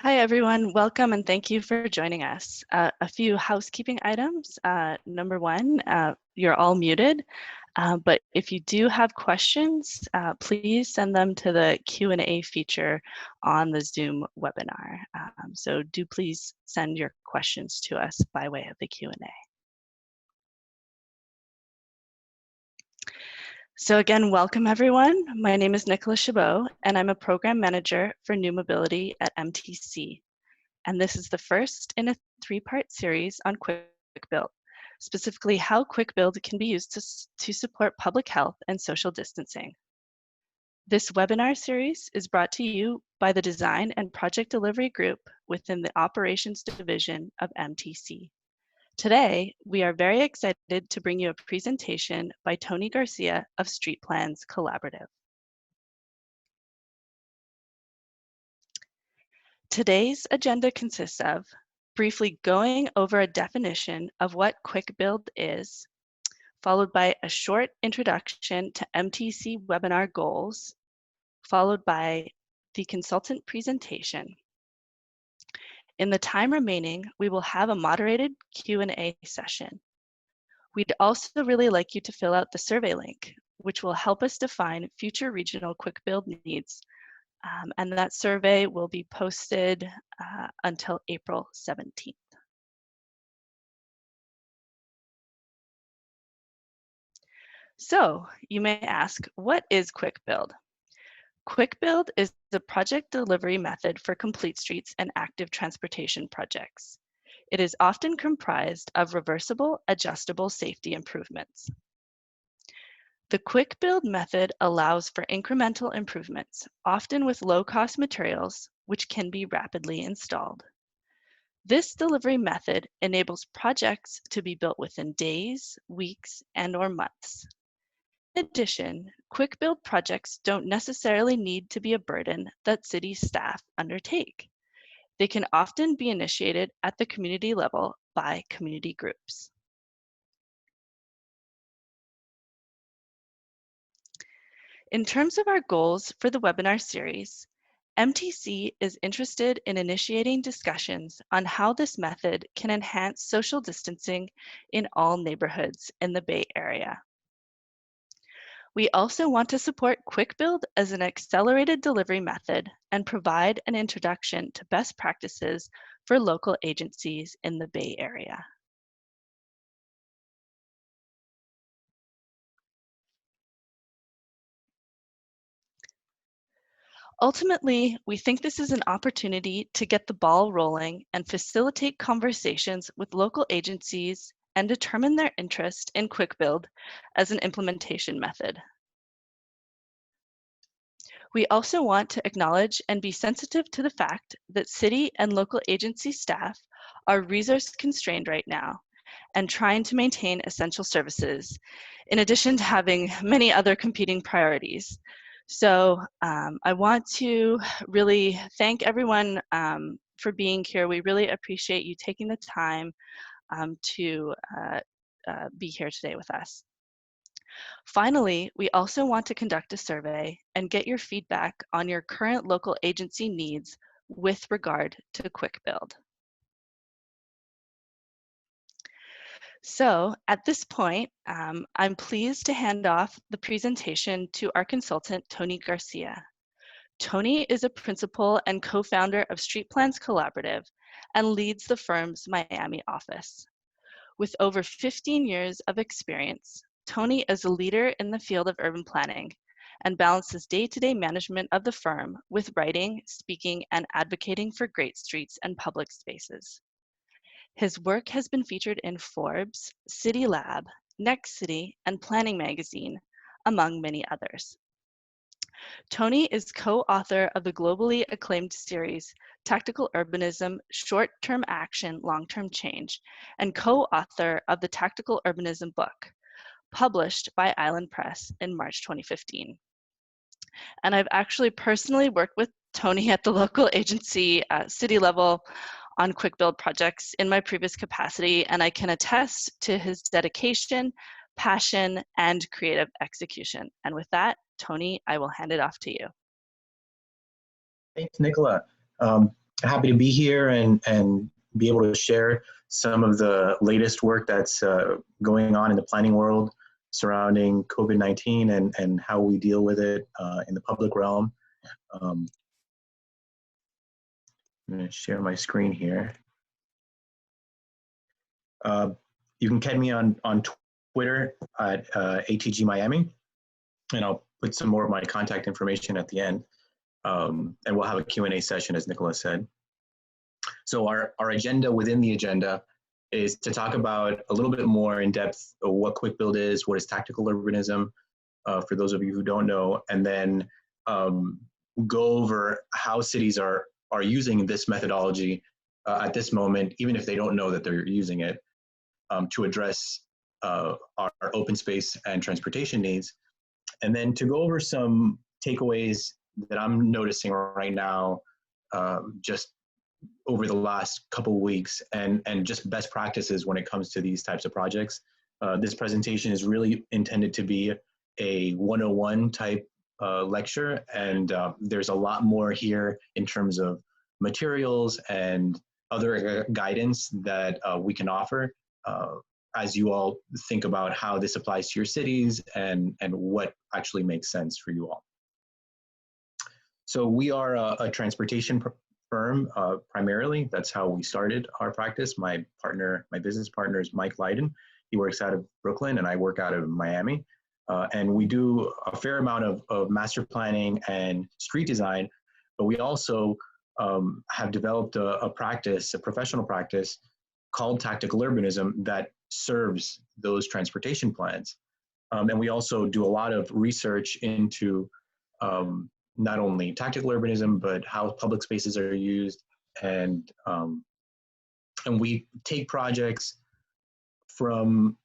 Hi, everyone. Welcome and thank you for joining us. A few housekeeping items. Number one, you're all muted, but if you do have questions, please send them to the Q&A feature on the Zoom webinar. So do please send your questions to us by way of the Q&A. So again, welcome everyone. My name is Nicola Chabot, and I'm a program manager for New Mobility at MTC. And this is the first in a three-part series on Quick Build, specifically how Quick Build can be used to support public health and social distancing. This webinar series is brought to you by the Design and Project Delivery Group within the Operations Division of MTC. Today, we are very excited to bring you a presentation by Tony Garcia of Street Plans Collaborative. Today's agenda consists of briefly going over a definition of what Quick Build is, followed by a short introduction to MTC webinar goals, followed by the consultant presentation. In the time remaining, we will have a moderated Q&A session. We'd also really like you to fill out the survey link, which will help us define future regional Quick Build needs. And that survey will be posted until April 17th. So you may ask, what is Quick Build? Quick Build is the project delivery method for complete streets and active transportation projects. It is often comprised of reversible, adjustable safety improvements. The Quick Build method allows for incremental improvements, often with low-cost materials, which can be rapidly installed. This delivery method enables projects to be built within days, weeks, and/or months. In addition, Quick Build projects don't necessarily need to be a burden that city staff undertake. They can often be initiated at the community level by community groups. In terms of our goals for the webinar series, MTC is interested in initiating discussions on how this method can enhance social distancing in all neighborhoods in the Bay Area. We also want to support Quick Build as an accelerated delivery method and provide an introduction to best practices for local agencies in the Bay Area. Ultimately, we think this is an opportunity to get the ball rolling and facilitate conversations with local agencies and determine their interest in Quick Build as an implementation method. We also want to acknowledge and be sensitive to the fact that city and local agency staff are resource constrained right now and trying to maintain essential services, in addition to having many other competing priorities. So I want to really thank everyone for being here. We really appreciate you taking the time to be here today with us. Finally, we also want to conduct a survey and get your feedback on your current local agency needs with regard to Quick Build. So at this point, I'm pleased to hand off the presentation to our consultant, Tony Garcia. Tony is a principal and co-founder of Street Plans Collaborative and leads the firm's Miami office. With over 15 years of experience, Tony is a leader in the field of urban planning and balances day-to-day management of the firm with writing, speaking, and advocating for great streets and public spaces. His work has been featured in Forbes, City Lab, Next City, and Planning Magazine, among many others. Tony is co-author of the globally acclaimed series, Tactical Urbanism, Short-Term Action, Long-Term Change, and co-author of the Tactical Urbanism book, published by Island Press in March 2015. And I've actually personally worked with Tony at the local agency city level on Quick Build projects in my previous capacity, and I can attest to his dedication, passion, and creative execution. And with that, Tony, I will hand it off to you. Thanks, Nicola. happy to be here and be able to share some of the latest work that's going on in the planning world surrounding COVID-19 and how we deal with it in the public realm. Um, I'm going to share my screen here. You can catch me on Twitter at ATG Miami, and I'll put some more of my contact information at the end. And we'll have a Q&A session, as Nicholas said. So our agenda within the agenda is to talk about a little bit more in depth of what Quick Build is, what is tactical urbanism, for those of you who don't know, and then go over how cities are using this methodology at this moment, even if they don't know that they're using it, to address our open space and transportation needs. And then to go over some takeaways that I'm noticing right now, just over the last couple of weeks, and just best practices when it comes to these types of projects. This presentation is really intended to be a 101 type lecture, and there's a lot more here in terms of materials and other guidance that we can offer as you all think about how this applies to your cities and what actually makes sense for you all. So we are a transportation firm primarily. That's how we started our practice. My business partner is Mike Lydon. He works out of Brooklyn and I work out of Miami. And we do a fair amount of master planning and street design, but we also have developed a professional practice called tactical urbanism that serves those transportation plans. And we also do a lot of research into not only tactical urbanism, but how public spaces are used. And we take projects from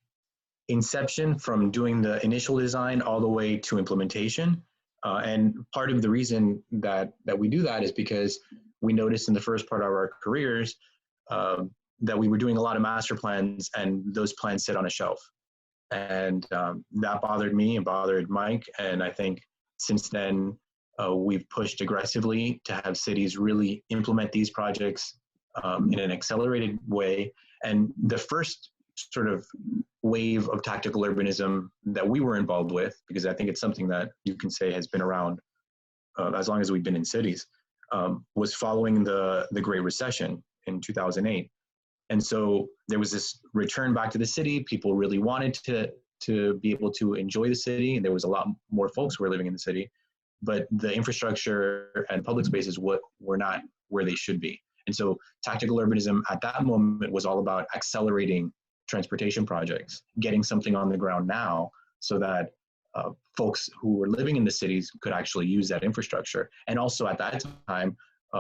inception, from doing the initial design all the way to implementation. And part of the reason that we do that is because we noticed in the first part of our careers that we were doing a lot of master plans and those plans sit on a shelf. And that bothered me and bothered Mike. And I think since then, we've pushed aggressively to have cities really implement these projects in an accelerated way. And the first sort of wave of tactical urbanism that we were involved with, because I think it's something that you can say has been around as long as we've been in cities, was following the Great Recession in 2008. And so there was this return back to the city. People really wanted to be able to enjoy the city, and there was a lot more folks who were living in the city, but the infrastructure and public spaces were not where they should be. And so tactical urbanism at that moment was all about accelerating transportation projects, getting something on the ground now so that folks who were living in the cities could actually use that infrastructure. And also at that time,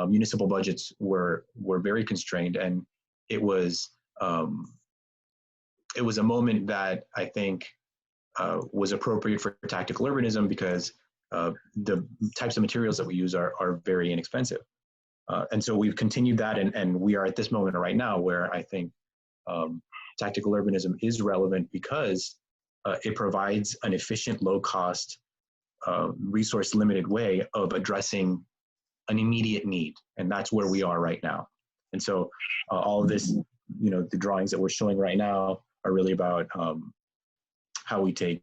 municipal budgets were very constrained, and it was a moment that I think was appropriate for tactical urbanism because the types of materials that we use are very inexpensive. And so we've continued that, and we are at this moment right now where I think tactical urbanism is relevant because it provides an efficient, low-cost, resource-limited way of addressing an immediate need, and that's where we are right now. And so all of this, the drawings that we're showing right now are really about how we take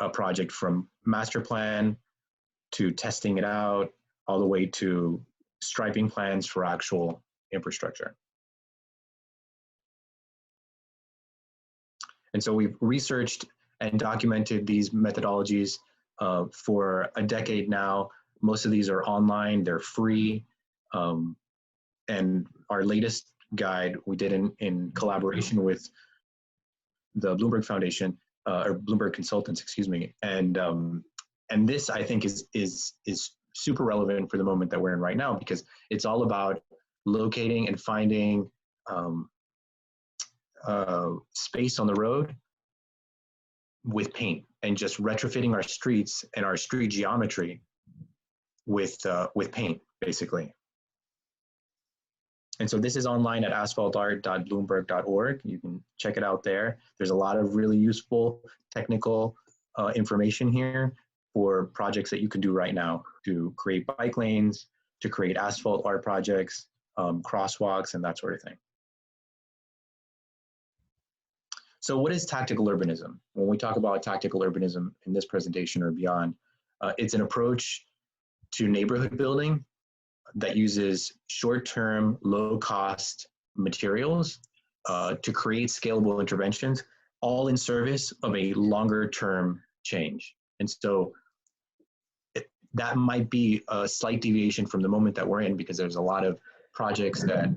a project from master plan to testing it out, all the way to striping plans for actual infrastructure. And so we've researched and documented these methodologies for a decade now. Most of these are online, they're free. And our latest guide we did in collaboration with the Bloomberg Foundation, or Bloomberg Consultants, excuse me. And this, I think, is super relevant for the moment that we're in right now, because it's all about locating and finding space on the road with paint, and just retrofitting our streets and our street geometry with paint, basically. And so this is online at asphaltart.bloomberg.org. You can check it out there. There's a lot of really useful technical information here for projects that you can do right now to create bike lanes, to create asphalt art projects, crosswalks, and that sort of thing. So what is tactical urbanism? When we talk about tactical urbanism in this presentation or beyond, it's an approach to neighborhood building that uses short-term, low-cost materials to create scalable interventions, all in service of a longer-term change. And so that might be a slight deviation from the moment that we're in, because there's a lot of projects that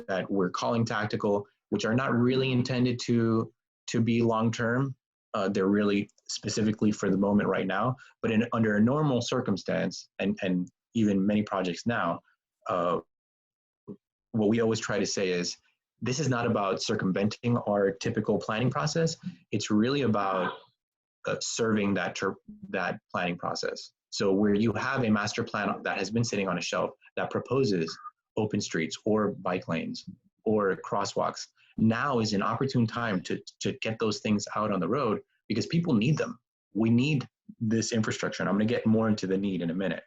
that we're calling tactical, which are not really intended to be long-term. They're really specifically for the moment right now. But under a normal circumstance, and even many projects now, what we always try to say is, this is not about circumventing our typical planning process. It's really about serving that planning process. So where you have a master plan that has been sitting on a shelf that proposes open streets or bike lanes or crosswalks, now is an opportune time to get those things out on the road, because people need them. We need this infrastructure, and I'm going to get more into the need in a minute.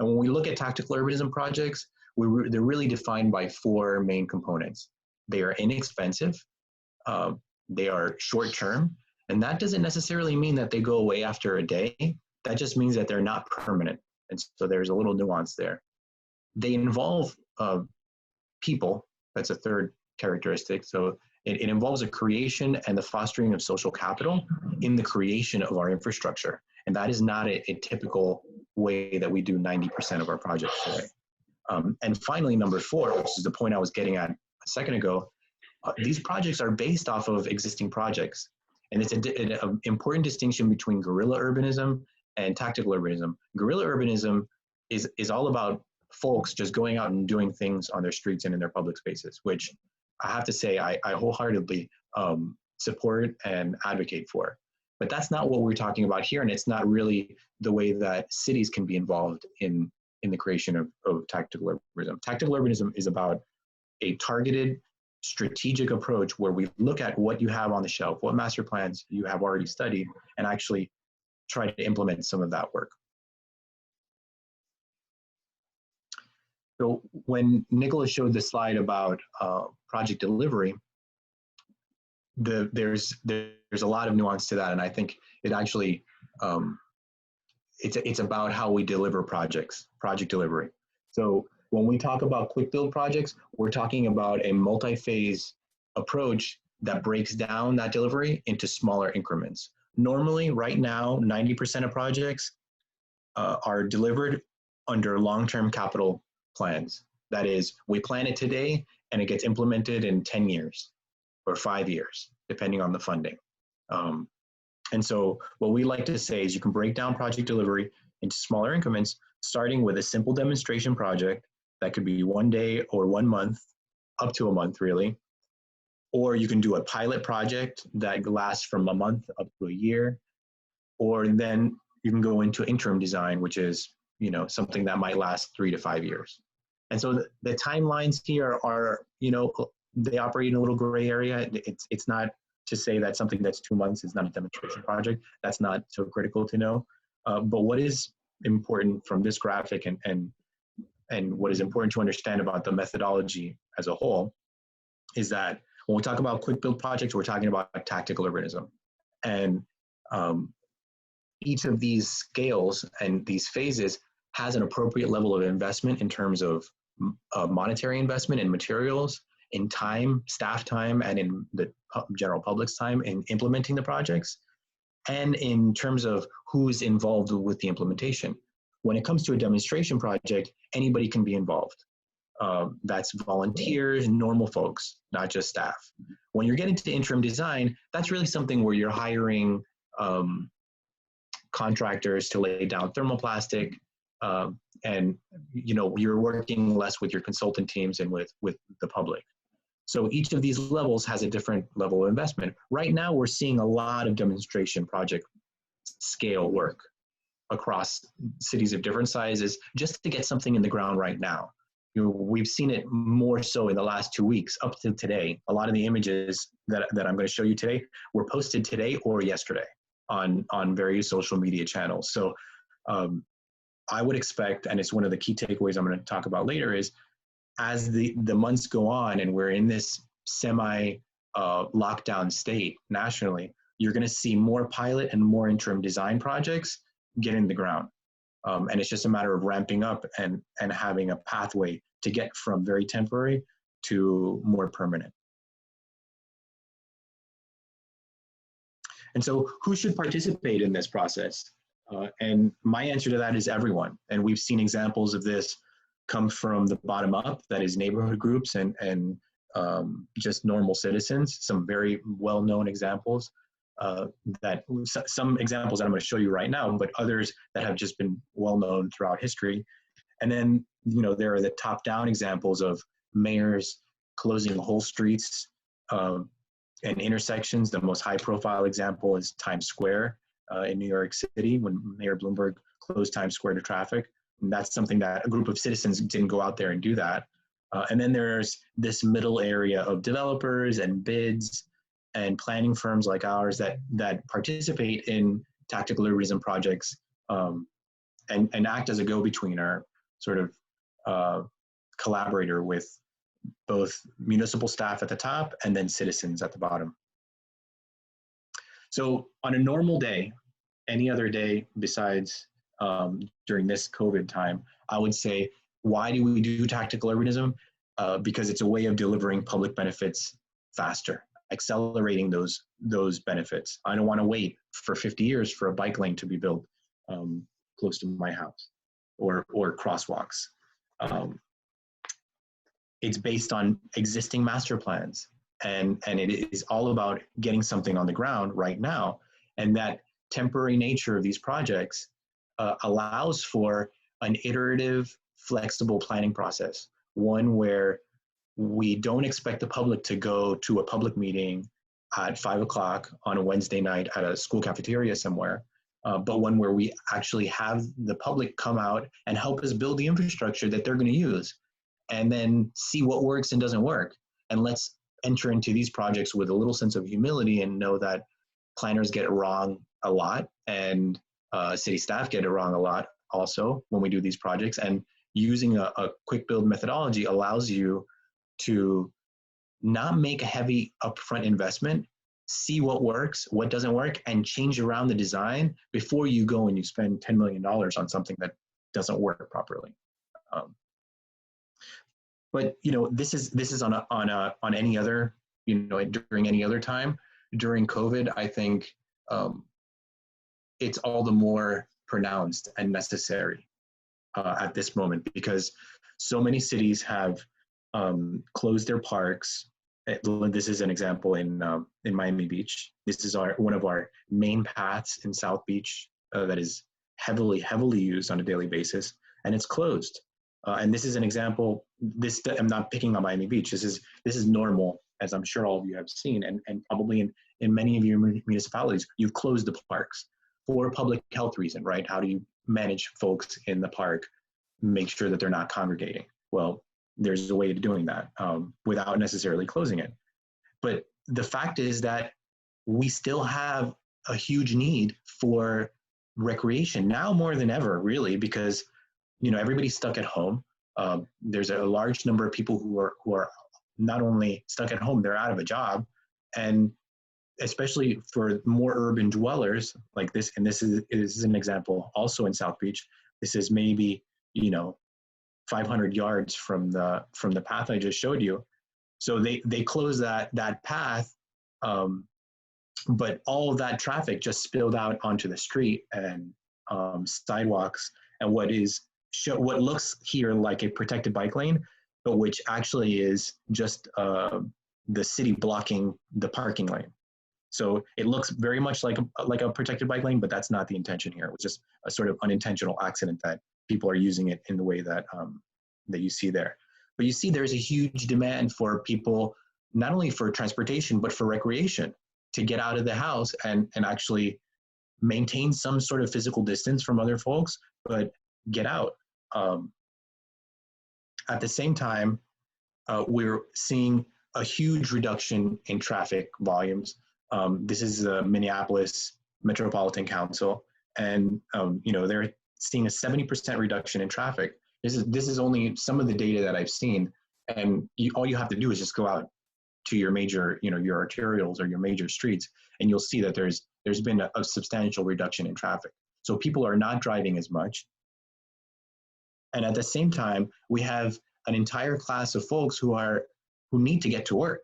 And when we look at tactical urbanism projects, they're really defined by four main components. They are inexpensive, they are short-term, and that doesn't necessarily mean that they go away after a day. That just means that they're not permanent. And so there's a little nuance there. They involve people. That's a third characteristic. So it involves a creation and the fostering of social capital in the creation of our infrastructure. And that is not a typical way that we do 90% of our projects today. And finally, number four, which is the point I was getting at a second ago, these projects are based off of existing projects. And it's an important distinction between guerrilla urbanism and tactical urbanism. Guerrilla urbanism is all about folks just going out and doing things on their streets and in their public spaces, which I have to say I wholeheartedly support and advocate for. But that's not what we're talking about here, and it's not really the way that cities can be involved in the creation of tactical urbanism. Tactical urbanism is about a targeted, strategic approach where we look at what you have on the shelf, what master plans you have already studied, and actually try to implement some of that work. So when Nicholas showed the slide about project delivery, there's a lot of nuance to that, and I think it actually it's about how we deliver project delivery. So when we talk about quick build projects, we're talking about a multi-phase approach that breaks down that delivery into smaller increments. Normally, right now, 90% of projects are delivered under long-term capital plans. That is, we plan it today and it gets implemented in 10 years or 5 years, depending on the funding. And so what we like to say is you can break down project delivery into smaller increments, starting with a simple demonstration project that could be 1 day or 1 month, up to a month really. Or you can do a pilot project that lasts from a month up to a year. Or then you can go into interim design, which is, you know, something that might last 3 to 5 years. And so the timelines here are, you know, they operate in a little gray area. It's not to say that something that's 2 months is not a demonstration project. That's not so critical to know. But what is important from this graphic and what is important to understand about the methodology as a whole is that when we talk about quick build projects, we're talking about tactical urbanism. And each of these scales and these phases has an appropriate level of investment in terms of monetary investment in materials, in time, staff time, and in the general public's time in implementing the projects, and in terms of who's involved with the implementation. When it comes to a demonstration project, anybody can be involved. That's volunteers, normal folks, not just staff. When you're getting to interim design, that's really something where you're hiring contractors to lay down thermoplastic, and you know, you're working less with your consultant teams and with the public. So each of these levels has a different level of investment. Right now, we're seeing a lot of demonstration project scale work across cities of different sizes just to get something in the ground right now. You know, we've seen it more so in the last 2 weeks up to today. A lot of the images that I'm going to show you today were posted today or yesterday on various social media channels. So I would expect, and it's one of the key takeaways I'm going to talk about later, is as the months go on and we're in this semi lockdown state nationally, you're going to see more pilot and more interim design projects get in the ground. And it's just a matter of ramping up and having a pathway to get from very temporary to more permanent. And so who should participate in this process? And my answer to that is everyone. And we've seen examples of this come from the bottom up, that is neighborhood groups and just normal citizens, some very well-known examples. That some examples that I'm going to show you right now, but others that have just been well known throughout history. And then, you know, there are the top-down examples of mayors closing whole streets and intersections. The most high-profile example is Times Square in New York City, when Mayor Bloomberg closed Times Square to traffic. And that's something that a group of citizens didn't go out there and do that. And then there's this middle area of developers and bids and planning firms like ours that participate in tactical urbanism projects and act as a go-between, or sort of collaborator with both municipal staff at the top and then citizens at the bottom. So on a normal day, any other day besides during this COVID time, I would say, why do we do tactical urbanism? Because it's a way of delivering public benefits faster, accelerating those benefits. I don't want to wait for 50 years for a bike lane to be built close to my house, or crosswalks. It's based on existing master plans, and it is all about getting something on the ground right now. And that temporary nature of these projects allows for an iterative, flexible planning process, one where we don't expect the public to go to a public meeting at 5 o'clock on a Wednesday night at a school cafeteria somewhere, but one where we actually have the public come out and help us build the infrastructure that they're going to use, and then see what works and doesn't work. And let's enter into these projects with a little sense of humility and know that planners get it wrong a lot, and city staff get it wrong a lot also when we do these projects. And using a quick build methodology allows you to not make a heavy upfront investment, see what works, what doesn't work, and change around the design before you go and you spend $10 million on something that doesn't work properly. But you know, this is on any other, you know, during any other time. During COVID, I think it's all the more pronounced and necessary at this moment, because so many cities have closed their parks. This is an example in Miami Beach. This is one of our main paths in South Beach that is heavily used on a daily basis, and it's closed. And this is an example. I'm not picking on Miami Beach. This is normal, as I'm sure all of you have seen, and probably in many of your municipalities, you've closed the parks for a public health reason, right? How do you manage folks in the park, make sure that they're not congregating? Well, there's a way of doing that without necessarily closing it. But the fact is that we still have a huge need for recreation now more than ever, really, because you know, everybody's stuck at home. There's a large number of people who are not only stuck at home, they're out of a job. And especially for more urban dwellers like this, and this is an example also in South Beach. This is maybe, you know, 500 yards from the path I just showed you. So they close that path, but all of that traffic just spilled out onto the street and sidewalks, and what looks here like a protected bike lane, but which actually is just the city blocking the parking lane. So it looks very much like a protected bike lane, but that's not the intention here. It was just a sort of unintentional accident that people are using it in the way that that you see there. But you see there's a huge demand for people, not only for transportation, but for recreation, to get out of the house and actually maintain some sort of physical distance from other folks, but get out. At the same time, we're seeing a huge reduction in traffic volumes. This is the Minneapolis Metropolitan Council, and you know, they're seeing a 70% reduction in traffic. This is only some of the data that I've seen, And all you have to do is just go out to your major, your arterials or your major streets, and you'll see that there's been a substantial reduction in traffic. So people are not driving as much. And at the same time, we have an entire class of folks who need to get to work.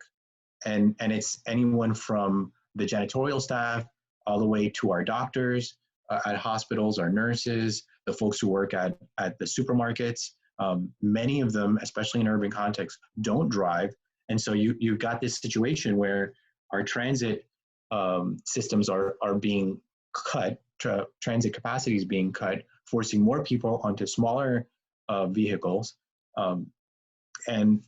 And it's anyone from the janitorial staff all the way to our doctors at hospitals, our nurses, the folks who work at the supermarkets. Many of them, especially in urban contexts, don't drive. And so you've got this situation where our transit systems are being cut, transit capacity is being cut, forcing more people onto smaller vehicles, and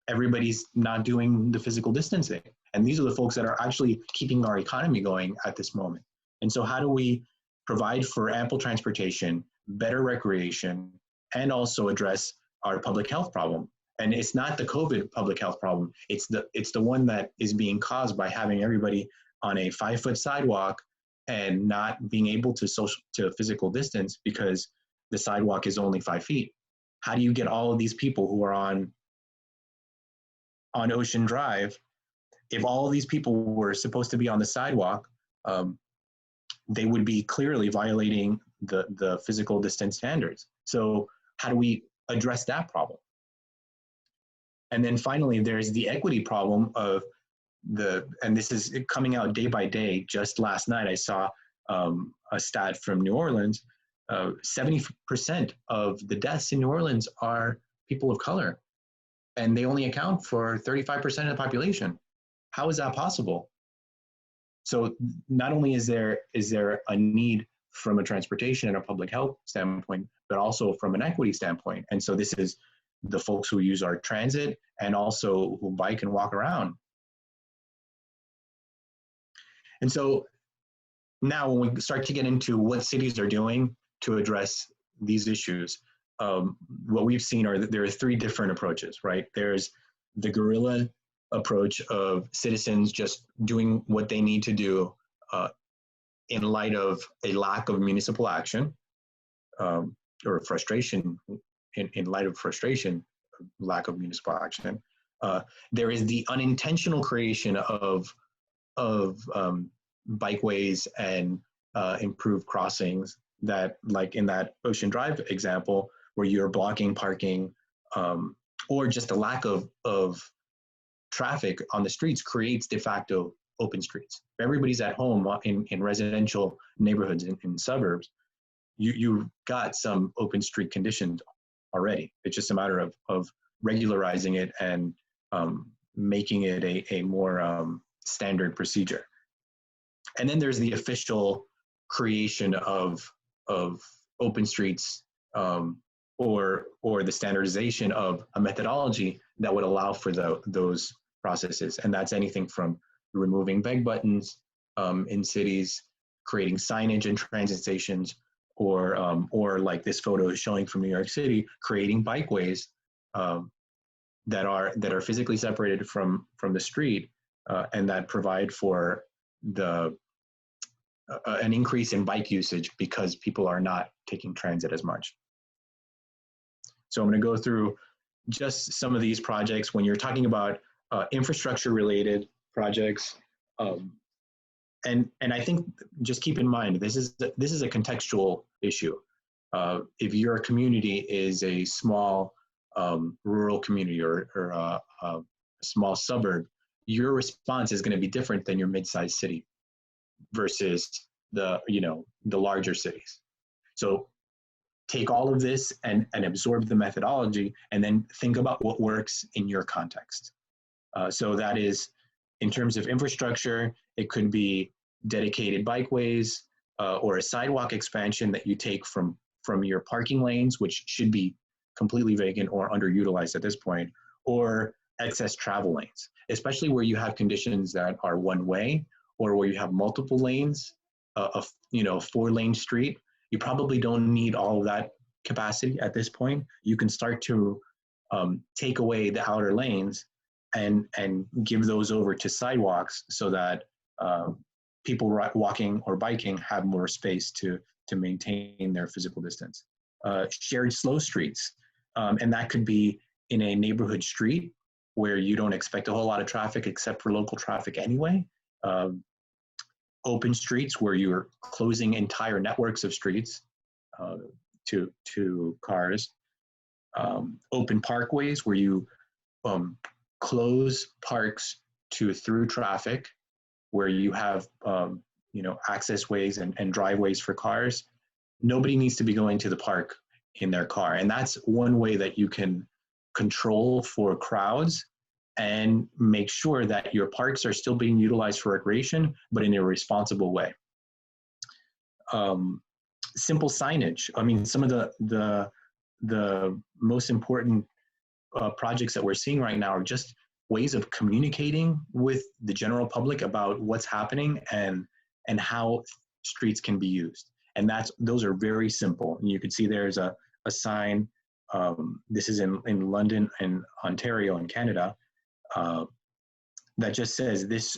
everybody's not doing the physical distancing. And these are the folks that are actually keeping our economy going at this moment. And so how do we provide for ample transportation, better recreation, and also address our public health problem? And it's not the COVID public health problem. It's the one that is being caused by having everybody on a 5-foot sidewalk and not being able to physical distance because the sidewalk is only 5 feet. How do you get all of these people who are on Ocean Drive? If all of these people were supposed to be on the sidewalk, they would be clearly violating the physical distance standards. So how do we address that problem? And then finally, there's the equity problem of and this is coming out day by day. Just last night, I saw a stat from New Orleans. 70% of the deaths in New Orleans are people of color, and they only account for 35% of the population. How is that possible? So not only is there a need from a transportation and a public health standpoint, but also from an equity standpoint. And so this is the folks who use our transit and also who bike and walk around. And so now when we start to get into what cities are doing to address these issues, what we've seen there are 3 different approaches, right? There's the guerrilla approach of citizens just doing what they need to do in light of a lack of municipal action, or frustration, in light of frustration, lack of municipal action. There is the unintentional creation of bikeways and improved crossings that, like in that Ocean Drive example, where you're blocking parking, or just a lack of traffic on the streets creates de facto open streets. If everybody's at home in residential neighborhoods in suburbs, you've got some open street conditions already. It's just a matter of regularizing it and making it a more standard procedure. And then there's the official creation of open streets, or the standardization of a methodology that would allow for those processes. And that's anything from removing beg buttons in cities, creating signage in transit stations, or like this photo is showing from New York City, creating bikeways that are physically separated from the street, and that provide for an increase in bike usage because people are not taking transit as much. So I'm going to go through just some of these projects. When you're talking about infrastructure related projects, and I think just keep in mind, this is a contextual issue. If your community is a small rural community or a small suburb, your response is going to be different than your mid-sized city versus the larger cities. So take all of this and absorb the methodology, and then think about what works in your context. So that is, in terms of infrastructure, it could be dedicated bikeways, or a sidewalk expansion that you take from your parking lanes, which should be completely vacant or underutilized at this point, or excess travel lanes, especially where you have conditions that are one way, or where you have multiple lanes, a 4-lane street. You probably don't need all of that capacity at this point. You can start to take away the outer lanes and give those over to sidewalks so that people walking or biking have more space to maintain their physical distance. Shared slow streets, and that could be in a neighborhood street where you don't expect a whole lot of traffic except for local traffic anyway. Open streets where you're closing entire networks of streets to cars. Open parkways where you close parks to through traffic, where you have access ways and driveways for cars. Nobody needs to be going to the park in their car, and that's one way that you can control for crowds and make sure that your parks are still being utilized for recreation, but in a responsible way. Simple signage. I mean, some of the most important projects that we're seeing right now are just ways of communicating with the general public about what's happening and how streets can be used. And those are very simple. And you can see there's a sign. This is in London and Ontario in Canada, that just says this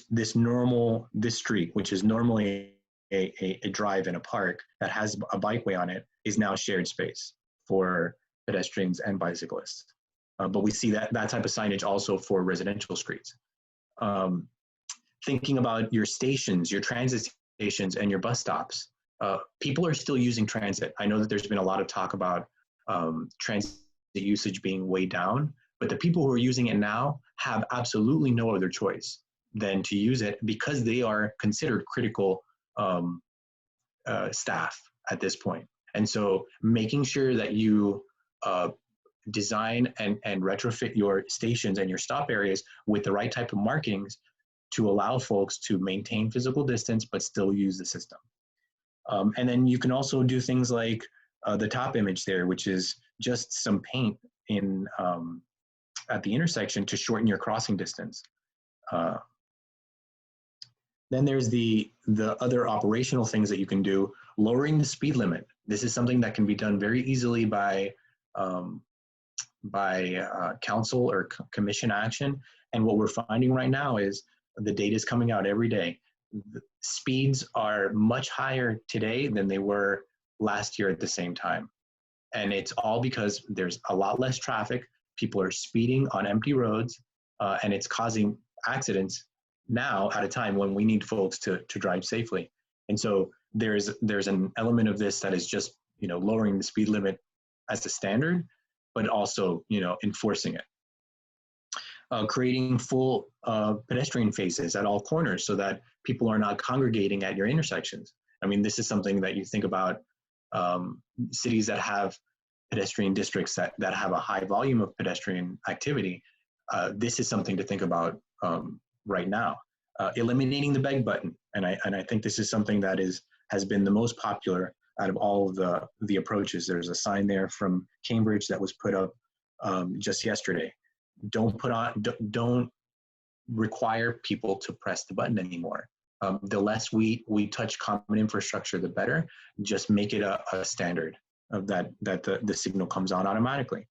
street, which is normally a drive in a park that has a bikeway on it, is now shared space for pedestrians and bicyclists. But we see that type of signage also for residential streets. Thinking about your stations, your transit stations, and your bus stops. People are still using transit. I know that there's been a lot of talk about transit usage being way down, but the people who are using it now have absolutely no other choice than to use it because they are considered critical staff at this point. And so making sure that you design and retrofit your stations and your stop areas with the right type of markings to allow folks to maintain physical distance but still use the system. And then you can also do things like the top image there, which is just some paint in at the intersection to shorten your crossing distance. Then there's the other operational things that you can do. Lowering the speed limit. This is something that can be done very easily by council or commission action. And what we're finding right now is the data is coming out every day. The speeds are much higher today than they were last year at the same time. And it's all because there's a lot less traffic. People are speeding on empty roads, and it's causing accidents now at a time when we need folks to drive safely. And so there's an element of this that is just, lowering the speed limit as a standard, but also, enforcing it. Creating full pedestrian faces at all corners so that people are not congregating at your intersections. I mean, this is something that you think about cities that have pedestrian districts that have a high volume of pedestrian activity. This is something to think about right now. Eliminating the beg button, and I think this is something that has been the most popular out of all of the approaches. There's a sign there from Cambridge that was put up just yesterday. Don't require people to press the button anymore. The less we touch common infrastructure, the better. Just make it a standard of that the signal comes on automatically.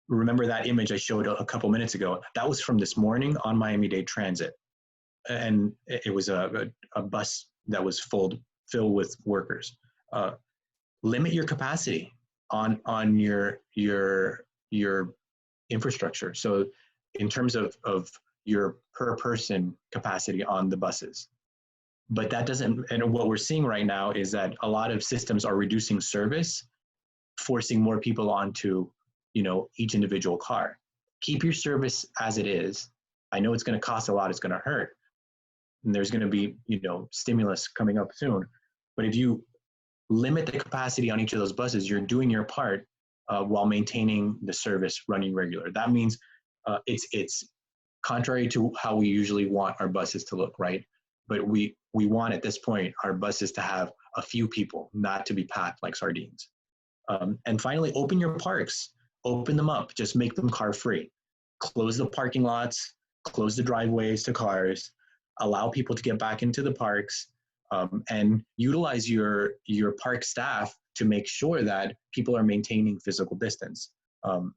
Remember that image I showed a couple minutes ago? That was from this morning on Miami-Dade Transit. And it was a bus that was filled with workers. Limit your capacity on your infrastructure. So in terms of your per person capacity on the buses. But that doesn't, and what we're seeing right now is that a lot of systems are reducing service, forcing more people onto, each individual car. Keep your service as it is. I know it's going to cost a lot, it's going to hurt. And there's going to be, stimulus coming up soon. But if you limit the capacity on each of those buses, you're doing your part while maintaining the service running regular. That means it's contrary to how we usually want our buses to look, right? But we want at this point our buses to have a few people, not to be packed like sardines. And finally, open your parks. Open them up. Just make them car free. Close the parking lots. Close the driveways to cars. Allow people to get back into the parks, and utilize your park staff to make sure that people are maintaining physical distance.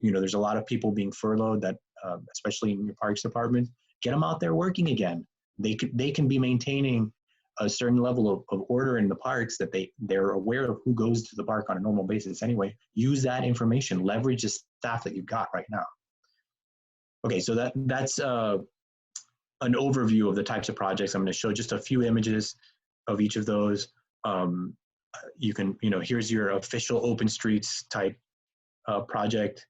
There's a lot of people being furloughed that, especially in your parks department, get them out there working again. They can be maintaining a certain level of order in the parks, that they're aware of who goes to the park on a normal basis anyway. Use that information, leverage the staff that you've got right now. Okay, so that's an overview of the types of projects. I'm going to show just a few images of each of those. You can, here's your official open streets type project.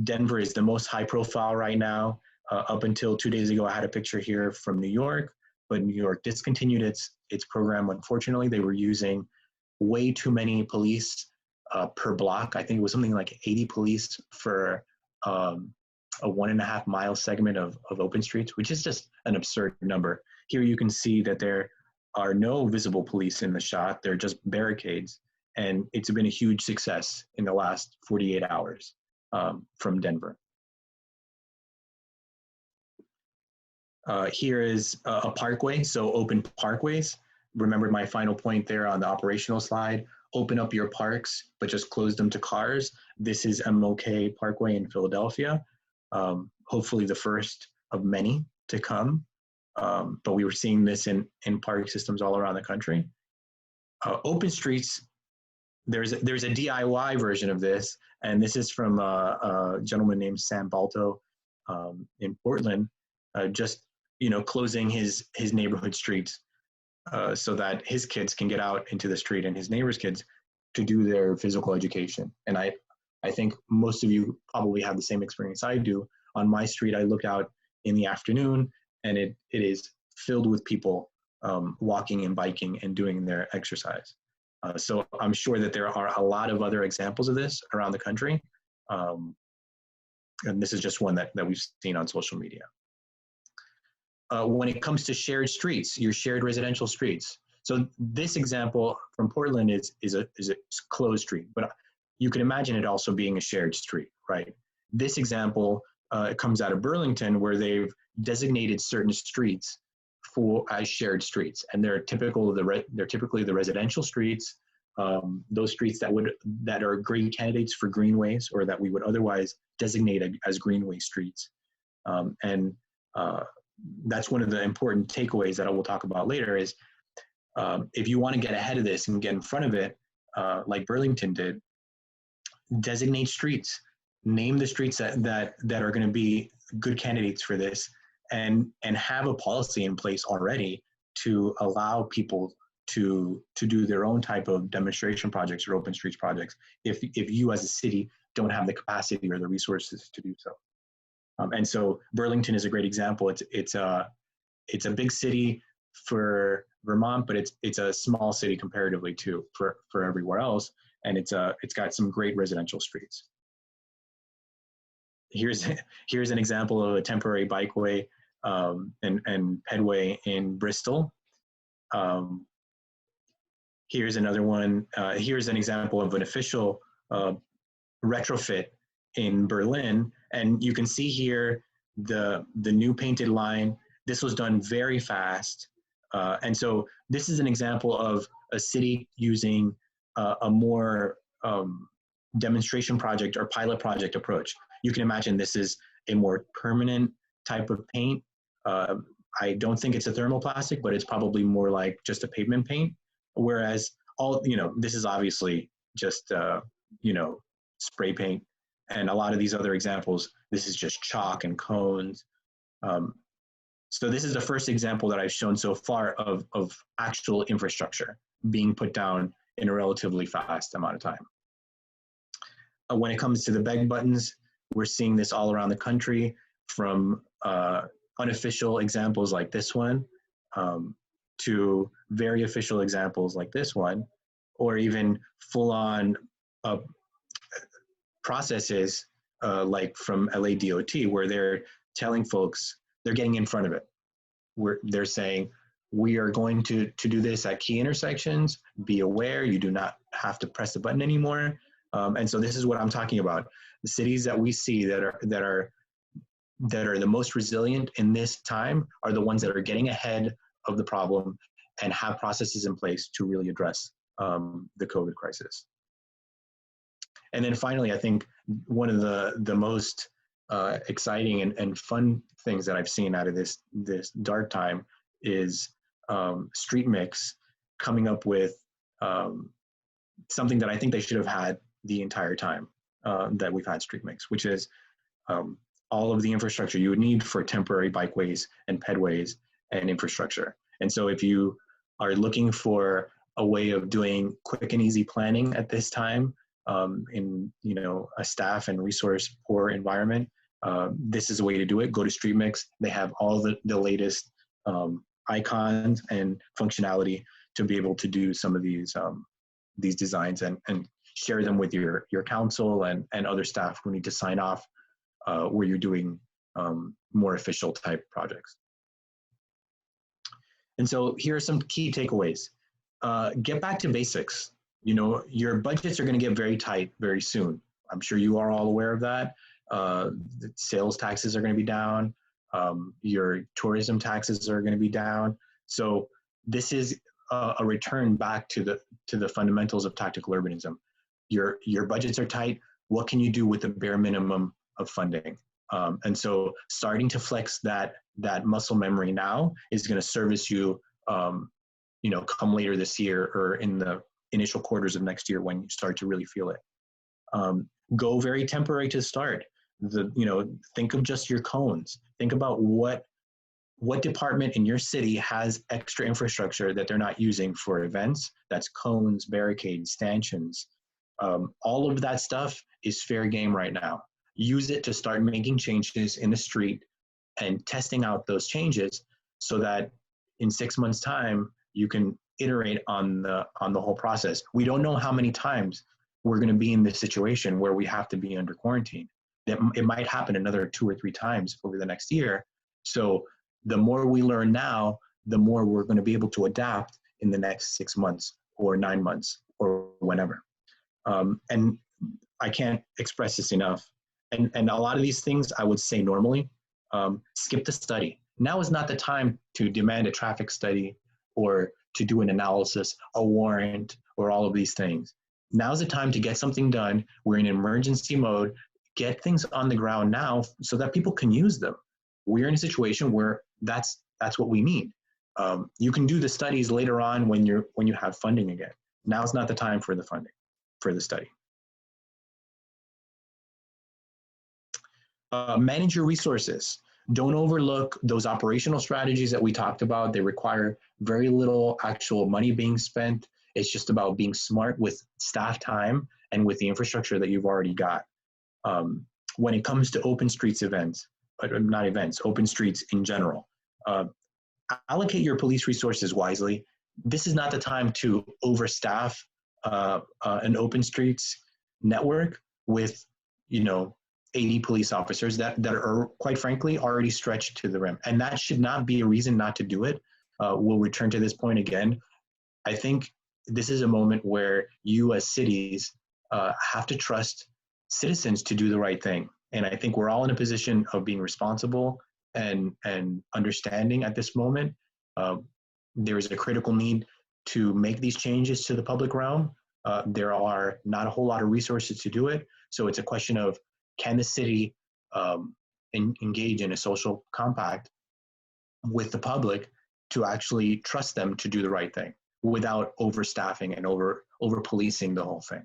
Denver is the most high profile right now. Up until 2 days ago, I had a picture here from New York, but New York discontinued its program. Unfortunately, they were using way too many police per block. I think it was something like 80 police for a 1.5 mile segment of open streets, which is just an absurd number. Here you can see that there are no visible police in the shot. They're just barricades. And it's been a huge success in the last 48 hours from Denver. Here is a parkway, so open parkways. Remember my final point there on the operational slide, open up your parks, but just close them to cars. This is MLK Parkway in Philadelphia. Hopefully the first of many to come. But we were seeing this in park systems all around the country. Open streets, there's a DIY version of this, and this is from a gentleman named Sam Balto in Portland, just closing his neighborhood streets so that his kids can get out into the street and his neighbors' kids to do their physical education. And I think most of you probably have the same experience I do. On my street, I look out in the afternoon, and it is filled with people walking and biking and doing their exercise. So I'm sure that there are a lot of other examples of this around the country. And this is just one that we've seen on social media. When it comes to shared streets, your shared residential streets. So this example from Portland is a closed street, but you can imagine it also being a shared street, right? This example comes out of Burlington, where they've designated certain streets as shared streets, and they're typically the residential streets, those streets that are great candidates for greenways, or that we would otherwise designate as greenway streets. That's one of the important takeaways that I will talk about later is if you want to get ahead of this and get in front of it, like Burlington did, designate streets, name the streets that are going to be good candidates for this, and have a policy in place already to allow people to do their own type of demonstration projects or open streets projects if you as a city don't have the capacity or the resources to do so. And so Burlington is a great example. It's a big city for Vermont, but it's a small city comparatively for everywhere else, and it's got some great residential streets. Here's an example of a temporary bikeway and pedway in Bristol. Here's another one. Here's an example of an official retrofit in Berlin, and you can see here the new painted line. This was done very fast, and so this is an example of a city using a more demonstration project or pilot project approach. You can imagine this is a more permanent type of paint. I don't think it's a thermoplastic, but it's probably more like just a pavement paint. Whereas this is obviously just spray paint. And a lot of these other examples, this is just chalk and cones. So this is the first example that I've shown so far of actual infrastructure being put down in a relatively fast amount of time. When it comes to the beg buttons, we're seeing this all around the country, from unofficial examples like this one to very official examples like this one, or even full-on processes like from LA DOT, where they're telling folks, they're getting in front of it. They're saying, we are going to do this at key intersections. Be aware, you do not have to press the button anymore. And so this is what I'm talking about. The cities that we see that are the most resilient in this time are the ones that are getting ahead of the problem and have processes in place to really address the COVID crisis. And then finally, I think one of the most exciting and fun things that I've seen out of this dark time is Street Mix coming up with something that I think they should have had the entire time that we've had Street Mix, which is all of the infrastructure you would need for temporary bikeways and pedways and infrastructure. And so if you are looking for a way of doing quick and easy planning at this time in a staff and resource poor environment, this is a way to do it. Go to Street Mix. They have all the latest icons and functionality to be able to do some of these designs and share them with your council and other staff who need to sign off where you're doing more official type projects. And so here are some key takeaways. Get back to basics. Your budgets are going to get very tight very soon. I'm sure you are all aware of that. The sales taxes are going to be down. Your tourism taxes are going to be down. So this is a return back to the fundamentals of tactical urbanism. Your budgets are tight. What can you do with the bare minimum of funding? And so starting to flex that muscle memory now is going to service you, come later this year or in the initial quarters of next year when you start to really feel it. Go very temporary to start. Think of just your cones. Think about what department in your city has extra infrastructure that they're not using for events. That's cones, barricades, stanchions. All of that stuff is fair game right now. Use it to start making changes in the street and testing out those changes so that in 6 months' time, you can iterate on the whole process. We don't know how many times we're going to be in this situation where we have to be under quarantine. It might happen another 2 or 3 times over the next year. So the more we learn now, the more we're going to be able to adapt in the next 6 months or 9 months or whenever. And I can't express this enough. And a lot of these things I would say normally, skip the study. Now is not the time to demand a traffic study or to do an analysis, a warrant, or all of these things. Now's the time to get something done. We're in emergency mode. Get things on the ground now so that people can use them. We're in a situation where that's what we need. You can do the studies later on when you have funding again. Now's not the time for the funding, for the study. Manage your resources. Don't overlook those operational strategies that we talked about. They require very little actual money being spent. It's just about being smart with staff time and with the infrastructure that you've already got. When it comes to open streets events, not events, open streets in general, allocate your police resources wisely. This is not the time to overstaff an open streets network with, 80 police officers that are, quite frankly, already stretched to the rim. And that should not be a reason not to do it. We'll return to this point again. I think this is a moment where you as cities have to trust citizens to do the right thing. And I think we're all in a position of being responsible and understanding at this moment. There is a critical need to make these changes to the public realm. There are not a whole lot of resources to do it. So it's a question of, can the city engage in a social compact with the public to actually trust them to do the right thing without overstaffing and over policing the whole thing?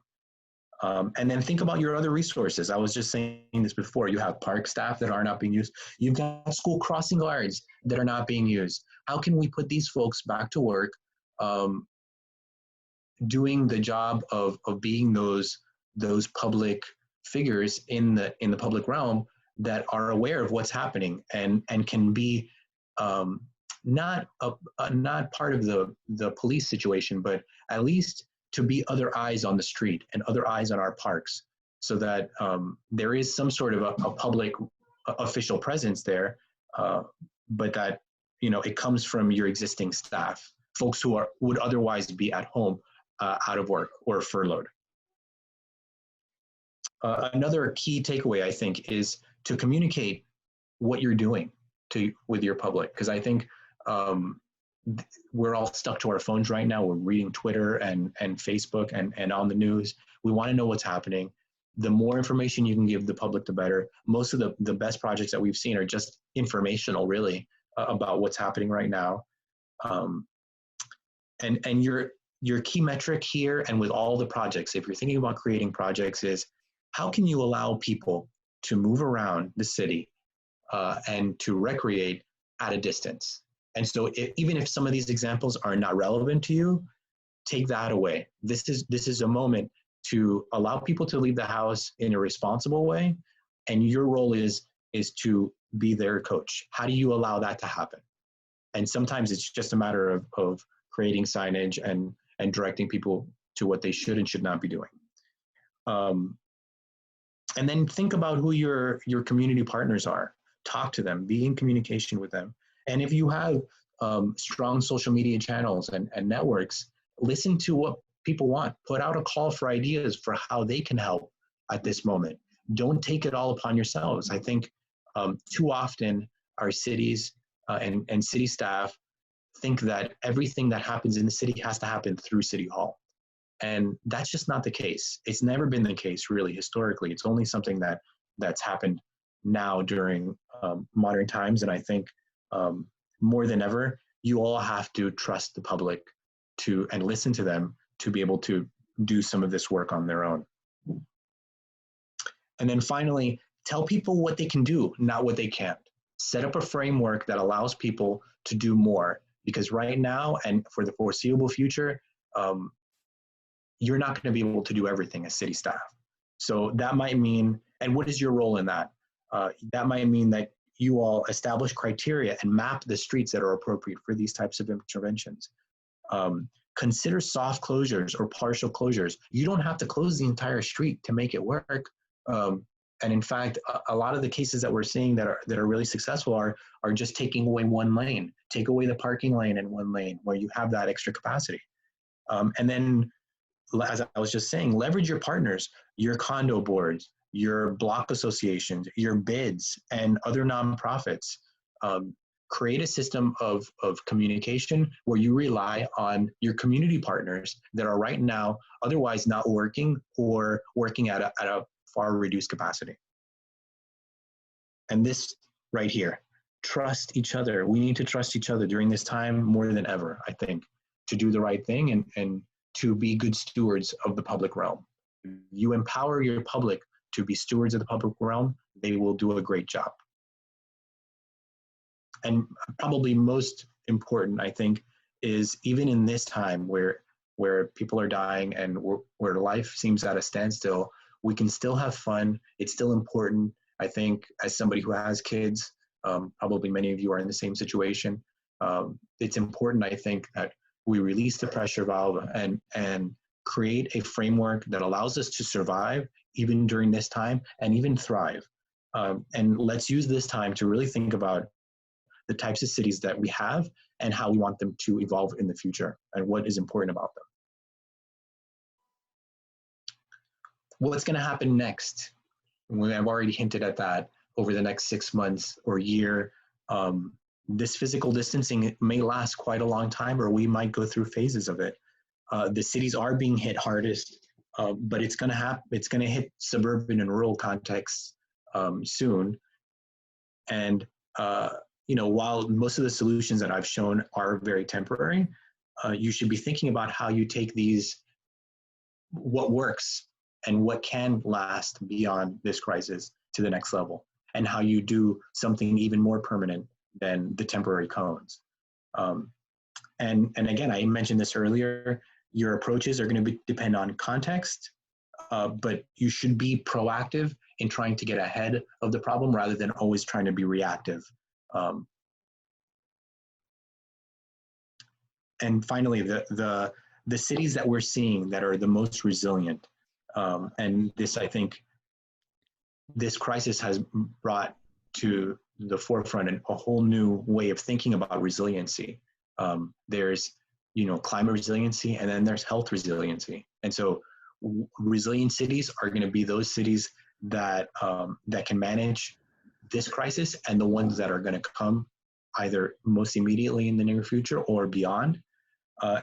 And then think about your other resources. I was just saying this before. You have park staff that are not being used. You've got school crossing guards that are not being used. How can we put these folks back to work doing the job of being those public figures in the public realm that are aware of what's happening and can be not part of the police situation, but at least to be other eyes on the street and other eyes on our parks, so that there is some sort of a public official presence there, but that it comes from your existing staff, folks who would otherwise be at home, out of work or furloughed. Another key takeaway, I think, is to communicate what you're doing with your public, because I think we're all stuck to our phones right now. We're reading Twitter and Facebook and on the news. We want to know what's happening. The more information you can give the public, the better. Most of the best projects that we've seen are just informational, really, about what's happening right now. Um, and your key metric here, and with all the projects, if you're thinking about creating projects, is how can you allow people to move around the city and to recreate at a distance? And so even if some of these examples are not relevant to you, take that away. This is a moment to allow people to leave the house in a responsible way, and your role is to be their coach. How do you allow that to happen? And sometimes it's just a matter of creating signage and directing people to what they should and should not be doing. And then think about who your community partners are. Talk to them, be in communication with them. And if you have strong social media channels and networks, listen to what people want. Put out a call for ideas for how they can help at this moment. Don't take it all upon yourselves. I think too often our cities and city staff think that everything that happens in the city has to happen through City Hall. And that's just not the case. It's never been the case, really, historically. It's only something that's happened now during modern times. And I think more than ever, you all have to trust the public and listen to them to be able to do some of this work on their own. And then finally, tell people what they can do, not what they can't. Set up a framework that allows people to do more, because right now and for the foreseeable future, you're not going to be able to do everything as city staff. So that might mean, and what is your role in that? That might mean that you all establish criteria and map the streets that are appropriate for these types of interventions. Consider soft closures or partial closures. You don't have to close the entire street to make it work. And in fact, a lot of the cases that we're seeing that are really successful are just taking away one lane, take away the parking lane in one lane where you have that extra capacity. And then, as I was just saying, leverage your partners, your condo boards, your block associations, your bids, and other nonprofits. Create a system of communication where you rely on your community partners that are right now otherwise not working or working at a far reduced capacity. And this right here, trust each other. We need to trust each other during this time more than ever, I think, to do the right thing and to be good stewards of the public realm. You empower your public to be stewards of the public realm, they will do a great job. And probably most important, I think, is even in this time where people are dying and where life seems at a standstill, we can still have fun. It's still important. I think as somebody who has kids, probably many of you are in the same situation. It's important, I think, that we release the pressure valve and create a framework that allows us to survive even during this time and even thrive. And let's use this time to really think about the types of cities that we have and how we want them to evolve in the future and what is important about them. What's going to happen next? I've already hinted at that. Over the next 6 months or year, this physical distancing may last quite a long time, or we might go through phases of it. The cities are being hit hardest, but it's going to hit suburban and rural contexts soon. And while most of the solutions that I've shown are very temporary, you should be thinking about how you take what works and what can last beyond this crisis to the next level, and how you do something even more permanent than the temporary cones. And again, I mentioned this earlier, your approaches are going to depend on context, but you should be proactive in trying to get ahead of the problem rather than always trying to be reactive. And finally, the cities that we're seeing that are the most resilient, and this, I think, this crisis has brought to the forefront a whole new way of thinking about resiliency. There's, climate resiliency, and then there's health resiliency. And so resilient cities are going to be those cities that can manage this crisis and the ones that are going to come either most immediately in the near future or beyond.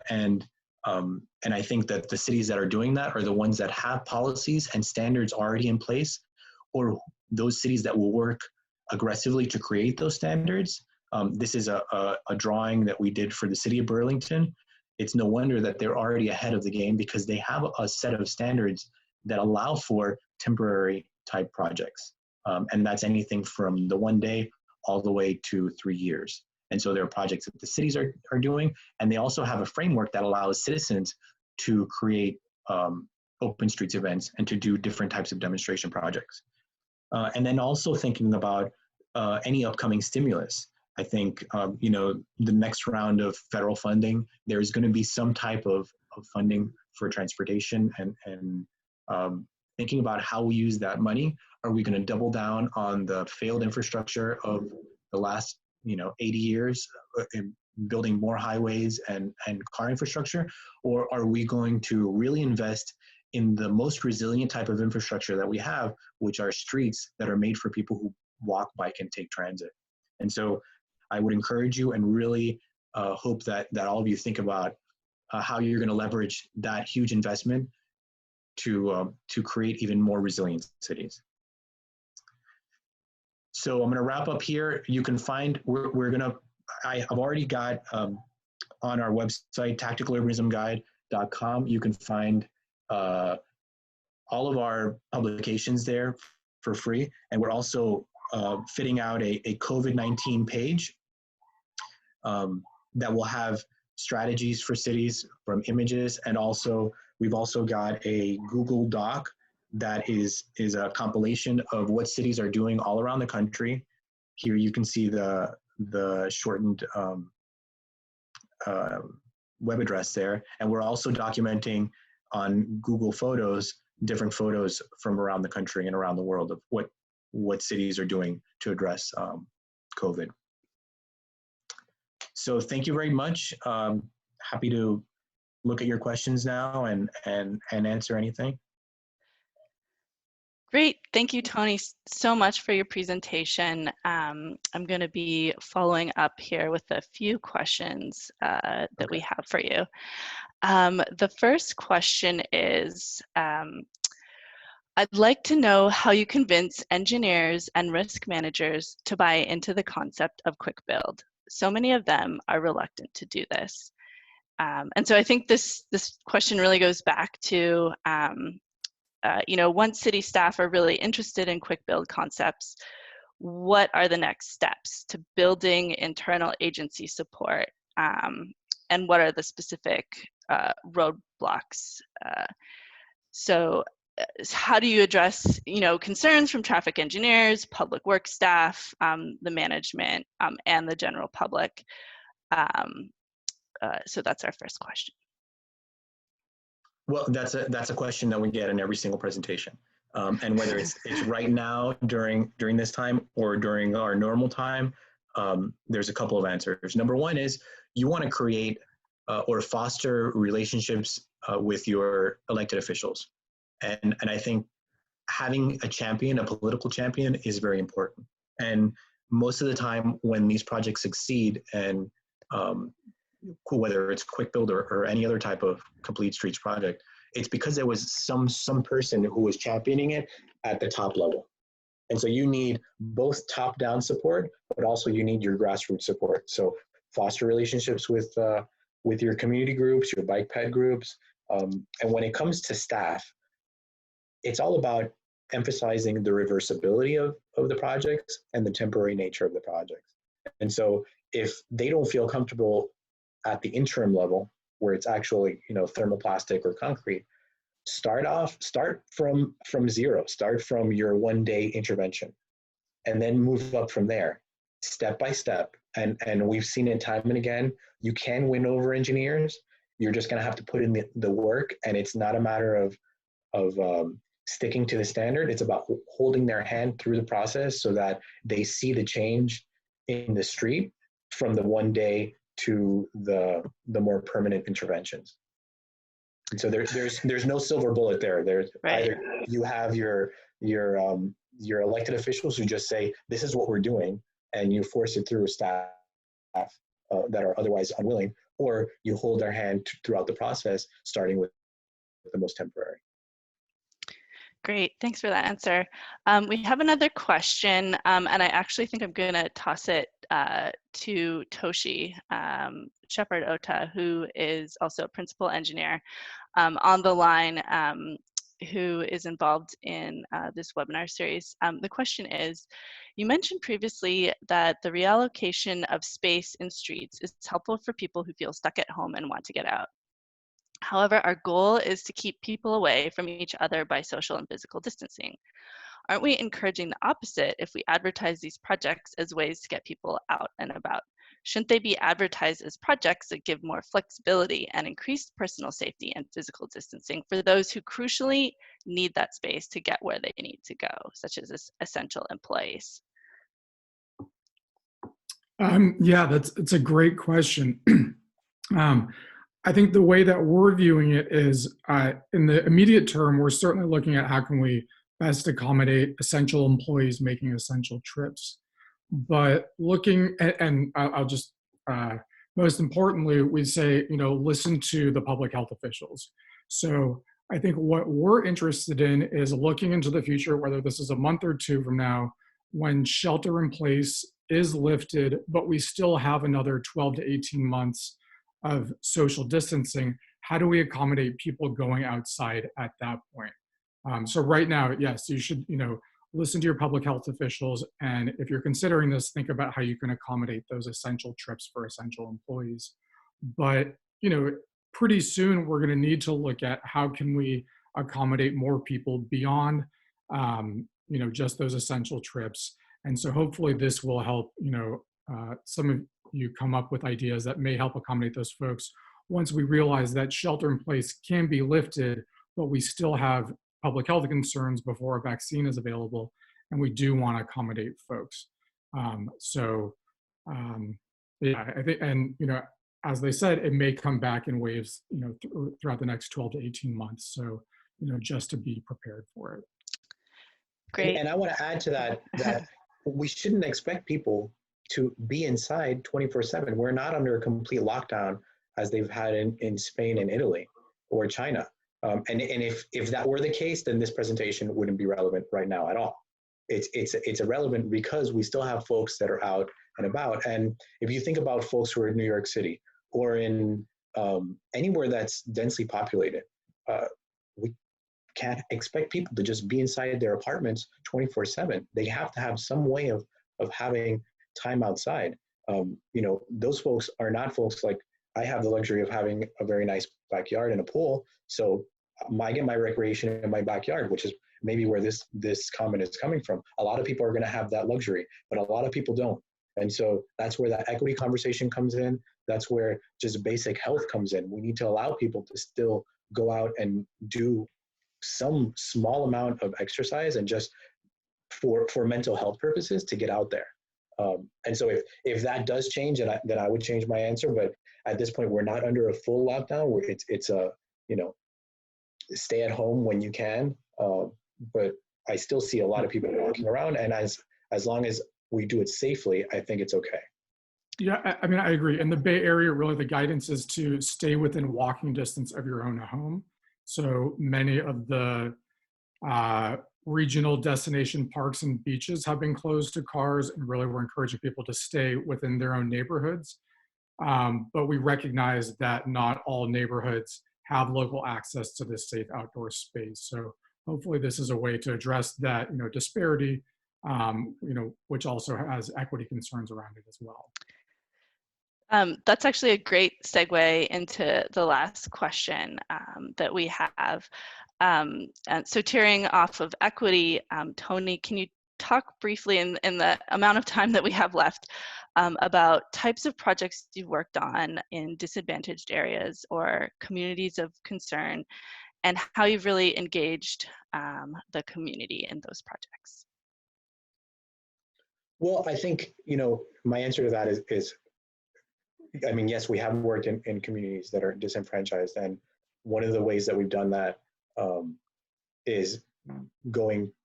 And I think that the cities that are doing that are the ones that have policies and standards already in place, or those cities that will work aggressively to create those standards This is a drawing that we did for the city of Burlington. It's no wonder that they're already ahead of the game because they have a set of standards that allow for temporary type projects. And that's anything from the 1 day all the way to 3 years. And so there are projects that the cities are doing, and they also have a framework that allows citizens to create open streets events and to do different types of demonstration projects. And then also thinking about any upcoming stimulus. I think, the next round of federal funding, there's going to be some type of funding for transportation and thinking about how we use that money. Are we going to double down on the failed infrastructure of the last, 80 years in building more highways and car infrastructure? Or are we going to really invest in the most resilient type of infrastructure that we have, which are streets that are made for people who walk, bike, and take transit? And so I would encourage you and really hope that all of you think about how you're going to leverage that huge investment to create even more resilient cities. So I'm going to wrap up here. You can find, I've already got on our website, tacticalurbanisamguide.com, you can find all of our publications there for free. And we're also fitting out a COVID-19 page that will have strategies for cities from images, and also we've also got a Google Doc that is a compilation of what cities are doing all around the country. Here you can see the shortened web address there, and we're also documenting on Google Photos different photos from around the country and around the world of what cities are doing to address COVID. So thank you very much. Happy to look at your questions now and answer anything. Great. Thank you, Tony, so much for your presentation. I'm going to be following up here with a few questions that we have for you. The first question is, I'd like to know how you convince engineers and risk managers to buy into the concept of quick build. So many of them are reluctant to do this. And so I think this question really goes back to, once city staff are really interested in quick build concepts, what are the next steps to building internal agency support? And what are the specific roadblocks? So how do you address, concerns from traffic engineers, public works staff, the management, and the general public? So that's our first question. Well, that's a question that we get in every single presentation, and whether it's right now during this time or during our normal time, there's a couple of answers. Number one is you want to create or foster relationships with your elected officials, and I think having a champion, a political champion, is very important. And most of the time, when these projects succeed, and whether it's quick build or any other type of complete streets project, it's because there was some person who was championing it at the top level. And so you need both top-down support, but also you need your grassroots support. So foster relationships with your community groups, your bike ped groups. And when it comes to staff, it's all about emphasizing the reversibility of the projects and the temporary nature of the projects. And so if they don't feel comfortable at the interim level, where it's actually thermoplastic or concrete, start from zero, start from your 1 day intervention, and then move up from there, step by step. And we've seen it time and again. You can win over engineers. You're just going to have to put in the work, and it's not a matter of sticking to the standard. It's about holding their hand through the process so that they see the change in the street from the 1 day to the more permanent interventions. And so there's no silver bullet there. There's right. Either you have your elected officials who just say, this is what we're doing, and you force it through staff that are otherwise unwilling, or you hold their hand throughout the process, starting with the most temporary. Great, thanks for that answer. We have another question, and I actually think I'm going to toss it to Toshi Shepherd Ota, who is also a principal engineer on the line, who is involved in this webinar series. The question is, you mentioned previously that the reallocation of space in streets is helpful for people who feel stuck at home and want to get out. However, our goal is to keep people away from each other by social and physical distancing. Aren't we encouraging the opposite if we advertise these projects as ways to get people out and about? Shouldn't they be advertised as projects that give more flexibility and increased personal safety and physical distancing for those who crucially need that space to get where they need to go, such as essential employees? Yeah, it's a great question. I think the way that we're viewing it is in the immediate term, we're certainly looking at how can we best accommodate essential employees making essential trips. But looking at, and I'll just, most importantly, we say, listen to the public health officials. So I think what we're interested in is looking into the future, whether this is a month or two from now, when shelter in place is lifted, but we still have another 12 to 18 months of social distancing. How do we accommodate people going outside at that point? So right now, yes, you should, listen to your public health officials. And if you're considering this, think about how you can accommodate those essential trips for essential employees. But, pretty soon we're going to need to look at how can we accommodate more people beyond, just those essential trips. And so hopefully this will help, some of you come up with ideas that may help accommodate those folks once we realize that shelter in place can be lifted, but we still have public health concerns before a vaccine is available, and we do want to accommodate folks. Yeah, I think, and as they said, it may come back in waves, throughout the next 12 to 18 months. So, just to be prepared for it. Great. And I want to add to that we shouldn't expect people to be inside 24/7. We're not under a complete lockdown as they've had in Spain and Italy or China. And if that were the case, then this presentation wouldn't be relevant right now at all. It's irrelevant because we still have folks that are out and about. And if you think about folks who are in New York City or in anywhere that's densely populated, we can't expect people to just be inside their apartments 24/7. They have to have some way of having time outside. Those folks are not folks like I have the luxury of having a very nice backyard and a pool. So I get my recreation in my backyard, which is maybe where this comment is coming from. A lot of people are going to have that luxury, but a lot of people don't. And so that's where that equity conversation comes in. That's where just basic health comes in. We need to allow people to still go out and do some small amount of exercise and just for mental health purposes to get out there. And so if that does change, then I would change my answer. But at this point, we're not under a full lockdown. Where it's a stay at home when you can. But I still see a lot of people walking around, and as long as we do it safely, I think it's okay. Yeah, I mean, I agree. In the Bay Area, really the guidance is to stay within walking distance of your own home. So many of the regional destination parks and beaches have been closed to cars, and really we're encouraging people to stay within their own neighborhoods. But we recognize that not all neighborhoods have local access to this safe outdoor space. So hopefully this is a way to address that, disparity, which also has equity concerns around it as well. That's actually a great segue into the last question that we have. And so tearing off of equity, Tony, can you talk briefly in the amount of time that we have left about types of projects you've worked on in disadvantaged areas or communities of concern, and how you've really engaged the community in those projects? Well, I think, my answer to that is I mean, yes, we have worked in communities that are disenfranchised. And one of the ways that we've done that is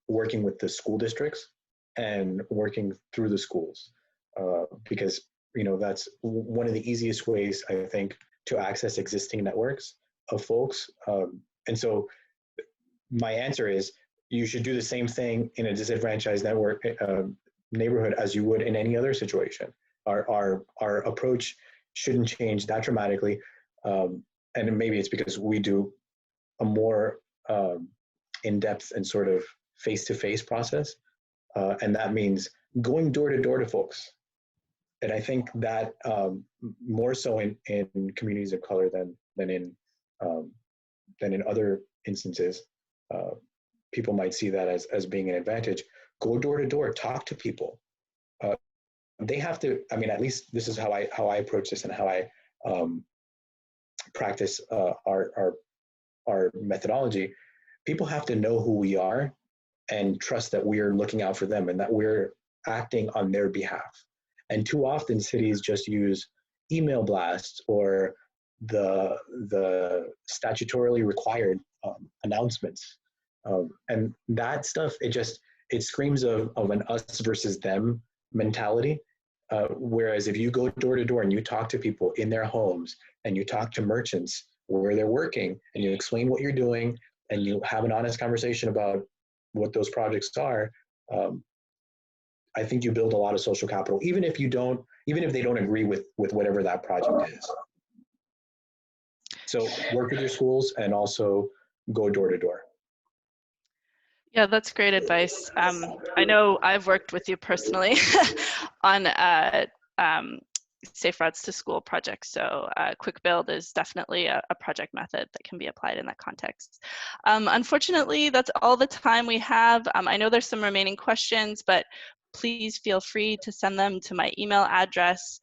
working with the school districts and working through the schools. Because, that's one of the easiest ways, I think, to access existing networks of folks. And so my answer is you should do the same thing in a disadvantaged neighborhood as you would in any other situation. Our approach shouldn't change that dramatically. And maybe it's because we do a more in-depth and sort of face-to-face process. And that means going door to door to folks. And I think that more so in communities of color than in other instances, people might see that as being an advantage. Go door to door, talk to people. They have to. I mean, at least this is how I approach this and how I practice our methodology. People have to know who we are and trust that we are looking out for them and that we're acting on their behalf. And too often cities just use email blasts or the statutorily required announcements. And that stuff, it screams of an us versus them mentality. Whereas if you go door to door and you talk to people in their homes and you talk to merchants where they're working and you explain what you're doing and you have an honest conversation about what those projects are, I think you build a lot of social capital, even if they don't agree with whatever that project is. So work with your schools and also go door to door. Yeah, that's great advice. I know I've worked with you personally on Safe Routes to School projects, so Quick Build is definitely a project method that can be applied in that context. Unfortunately, that's all the time we have. I know there's some remaining questions, but please feel free to send them to my email address.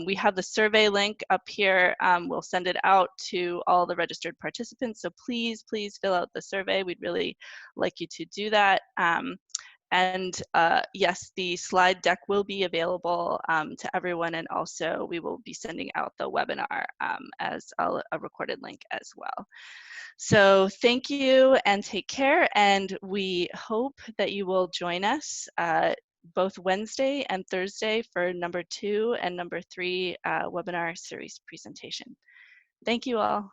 We have the survey link up here. We'll send it out to all the registered participants, so please fill out the survey. We'd really like you to do that. And yes, the slide deck will be available to everyone, and also we will be sending out the webinar as a recorded link as well. So thank you and take care, and we hope that you will join us both Wednesday and Thursday for number 2 and number 3 webinar series presentation. Thank you all.